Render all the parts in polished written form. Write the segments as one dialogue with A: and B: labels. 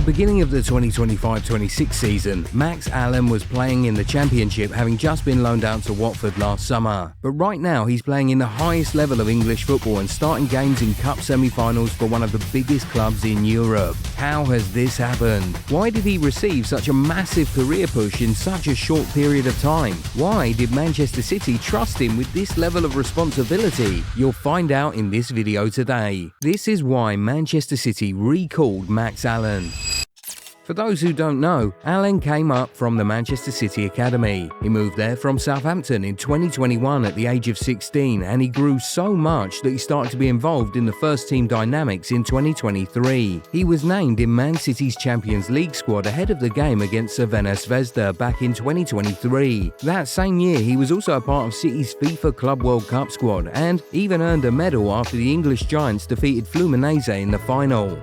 A: the beginning of the 2025-26 season, Max Alleyne was playing in the Championship, having just been loaned out to Watford last summer. But right now he's playing in the highest level of English football and starting games in cup semi-finals for one of the biggest clubs in Europe. How has this happened? Why did he receive such a massive career push in such a short period of time? Why did Manchester City trust him with this level of responsibility? You'll find out in this video today. This is why Manchester City recalled Max Alleyne. For those who don't know, Alleyne came up from the Manchester City Academy. He moved there from Southampton in 2021 at the age of 16, and he grew so much that he started to be involved in the first team dynamics in 2023. He was named in Man City's Champions League squad ahead of the game against Crvena Zvezda back in 2023. That same year, he was also a part of City's FIFA Club World Cup squad and even earned a medal after the English Giants defeated Fluminense in the final.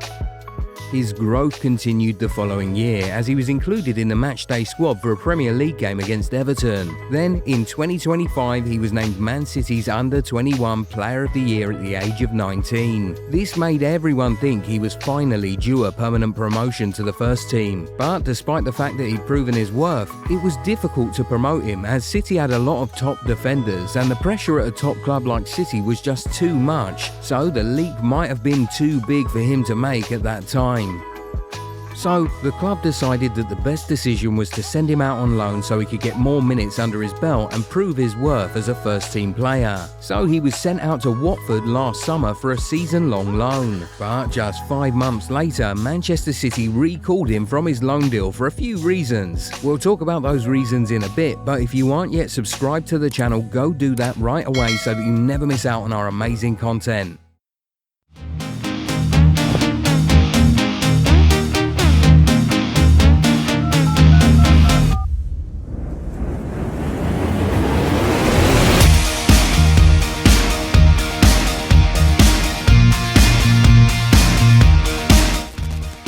A: His growth continued the following year as he was included in the matchday squad for a Premier League game against Everton. Then, in 2025, he was named Man City's Under-21 Player of the Year at the age of 19. This made everyone think he was finally due a permanent promotion to the first team. But despite the fact that he'd proven his worth, it was difficult to promote him as City had a lot of top defenders and the pressure at a top club like City was just too much. So the leap might have been too big for him to make at that time. So, the club decided that the best decision was to send him out on loan so he could get more minutes under his belt and prove his worth as a first-team player. So he was sent out to Watford last summer for a season-long loan. But just 5 months later, Manchester City recalled him from his loan deal for a few reasons. We'll talk about those reasons in a bit, but if you aren't yet subscribed to the channel, go do that right away so that you never miss out on our amazing content.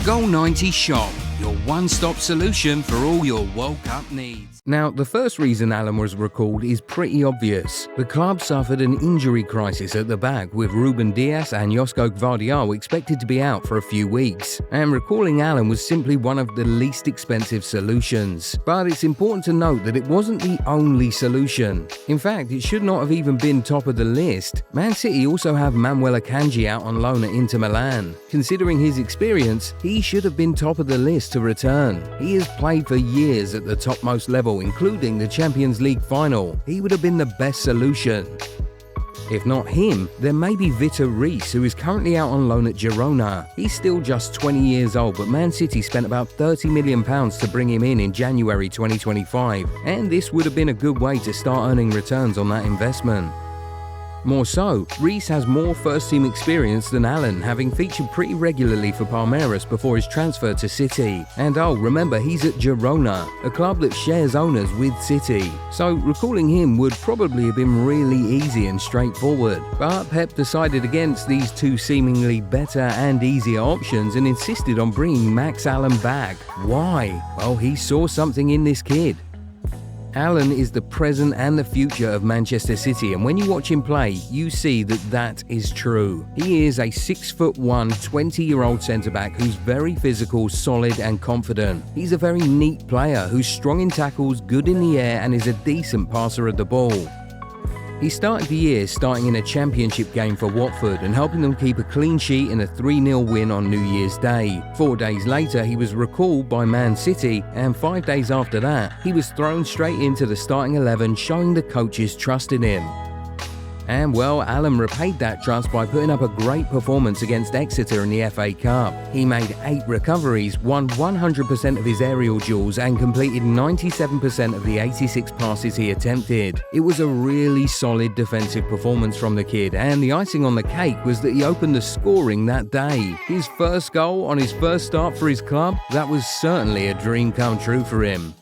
A: Goal 90 Shop, your one-stop solution for all your World Cup needs. Now, the first reason Alleyne was recalled is pretty obvious. The club suffered an injury crisis at the back, with Ruben Dias and Josko Gvardiol expected to be out for a few weeks, and recalling Alleyne was simply one of the least expensive solutions. But it's important to note that it wasn't the only solution. In fact, it should not have even been top of the list. Man City also have Manuel Akanji out on loan at Inter Milan. Considering his experience, he should have been top of the list to return. He has played for years at the topmost level, including the Champions League final. He would have been the best solution. If not him, then maybe Vitor Reis, who is currently out on loan at Girona. He's still just 20 years old, but Man City spent about £30 million to bring him in January 2025, and this would have been a good way to start earning returns on that investment. More so, Reis has more first-team experience than Alleyne, having featured pretty regularly for Palmeiras before his transfer to City. And remember, he's at Girona, a club that shares owners with City. So recalling him would probably have been really easy and straightforward. But Pep decided against these two seemingly better and easier options and insisted on bringing Max Alleyne back. Why? Well, he saw something in this kid. Alleyne is the present and the future of Manchester City, and when you watch him play, you see that that is true. He is a 6'1", 20-year-old centre-back who's very physical, solid and confident. He's a very neat player who's strong in tackles, good in the air and is a decent passer of the ball. He started the year starting in a championship game for Watford and helping them keep a clean sheet in a 3-0 win on New Year's Day. 4 days later, he was recalled by Man City, and 5 days after that, he was thrown straight into the starting 11, showing the coaches trust in him. And well, Alleyne repaid that trust by putting up a great performance against Exeter in the FA Cup. He made 8 recoveries, won 100% of his aerial duels and completed 97% of the 86 passes he attempted. It was a really solid defensive performance from the kid, and the icing on the cake was that he opened the scoring that day. His first goal on his first start for his club, that was certainly a dream come true for him.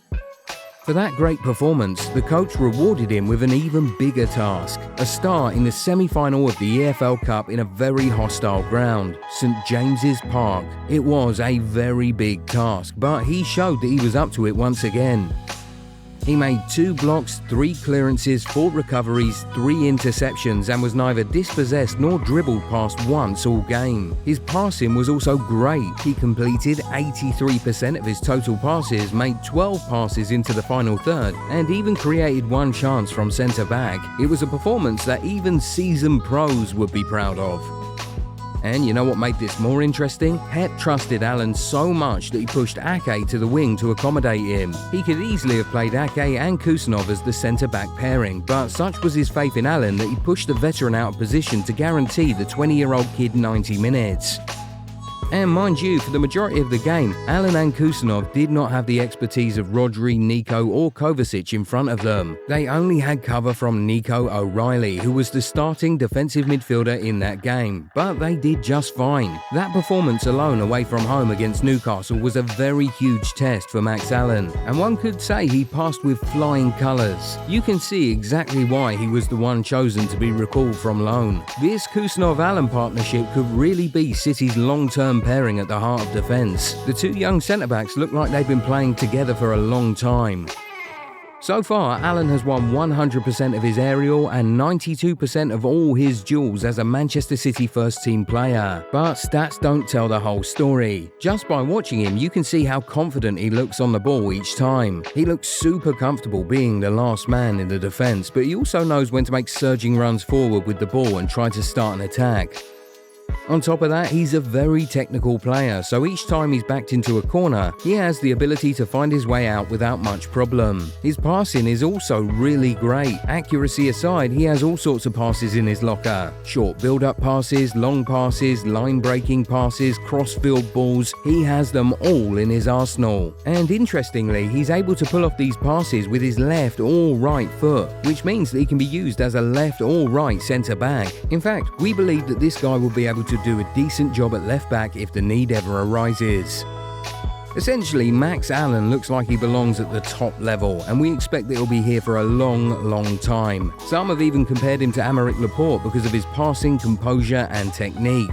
A: For that great performance, the coach rewarded him with an even bigger task, a start in the semi-final of the EFL Cup in a very hostile ground, St James's Park. It was a very big task, but he showed that he was up to it once again. He made 2 blocks, 3 clearances, 4 recoveries, 3 interceptions, and was neither dispossessed nor dribbled past once all game. His passing was also great. He completed 83% of his total passes, made 12 passes into the final third, and even created 1 chance from centre-back. It was a performance that even seasoned pros would be proud of. And you know what made this more interesting? Pep trusted Alleyne so much that he pushed Ake to the wing to accommodate him. He could easily have played Ake and Kusanov as the centre-back pairing, but such was his faith in Alleyne that he pushed the veteran out of position to guarantee the 20-year-old kid 90 minutes. And mind you, for the majority of the game, Alleyne and Kusanov did not have the expertise of Rodri, Nico or Kovacic in front of them. They only had cover from Nico O'Reilly, who was the starting defensive midfielder in that game, but they did just fine. That performance alone away from home against Newcastle was a very huge test for Max Alleyne, and one could say he passed with flying colours. You can see exactly why he was the one chosen to be recalled from loan. This Kusanov-Alleyne partnership could really be City's long-term pairing at the heart of defence. The 2 young centre-backs look like they've been playing together for a long time. So far, Alleyne has won 100% of his aerial and 92% of all his duels as a Manchester City first-team player. But stats don't tell the whole story. Just by watching him, you can see how confident he looks on the ball each time. He looks super comfortable being the last man in the defence, but he also knows when to make surging runs forward with the ball and try to start an attack. On top of that, he's a very technical player, so each time he's backed into a corner, he has the ability to find his way out without much problem. His passing is also really great. Accuracy aside, he has all sorts of passes in his locker. Short build-up passes, long passes, line-breaking passes, cross-field balls, he has them all in his arsenal. And interestingly, he's able to pull off these passes with his left or right foot, which means that he can be used as a left or right centre-back. In fact, we believe that this guy will be able to do a decent job at left back if the need ever arises. Essentially, Max Alleyne looks like he belongs at the top level, and we expect that he'll be here for a long time. Some have even compared him to Aymeric Laporte because of his passing, composure and technique.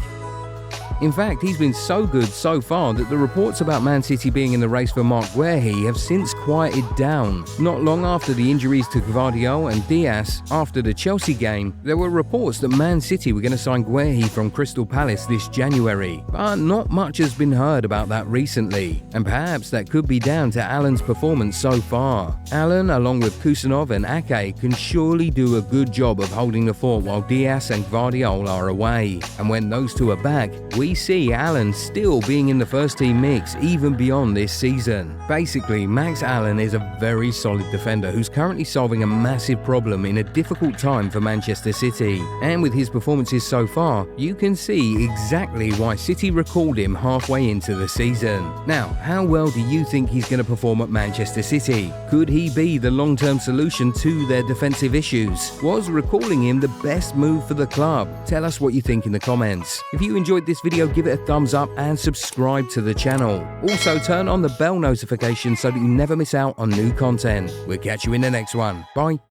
A: In fact, he's been so good so far that the reports about Man City being in the race for Marc Guehi have since quieted down. Not long after the injuries to Gvardiol and Diaz, after the Chelsea game, there were reports that Man City were going to sign Guehi from Crystal Palace this January. But not much has been heard about that recently, and perhaps that could be down to Alleyne's performance so far. Alleyne, along with Kusanov and Ake, can surely do a good job of holding the fort while Diaz and Gvardiol are away. And when those two are back, we see Alleyne still being in the first team mix even beyond this season. Basically, Max Alleyne is a very solid defender who's currently solving a massive problem in a difficult time for Manchester City. And with his performances so far, you can see exactly why City recalled him halfway into the season. Now, how well do you think he's going to perform at Manchester City? Could he be the long-term solution to their defensive issues? Was recalling him the best move for the club? Tell us what you think in the comments. If you enjoyed this video, give it a thumbs up and subscribe to the channel. Also, turn on the bell notification so that you never miss out on new content. We'll catch you in the next one. Bye.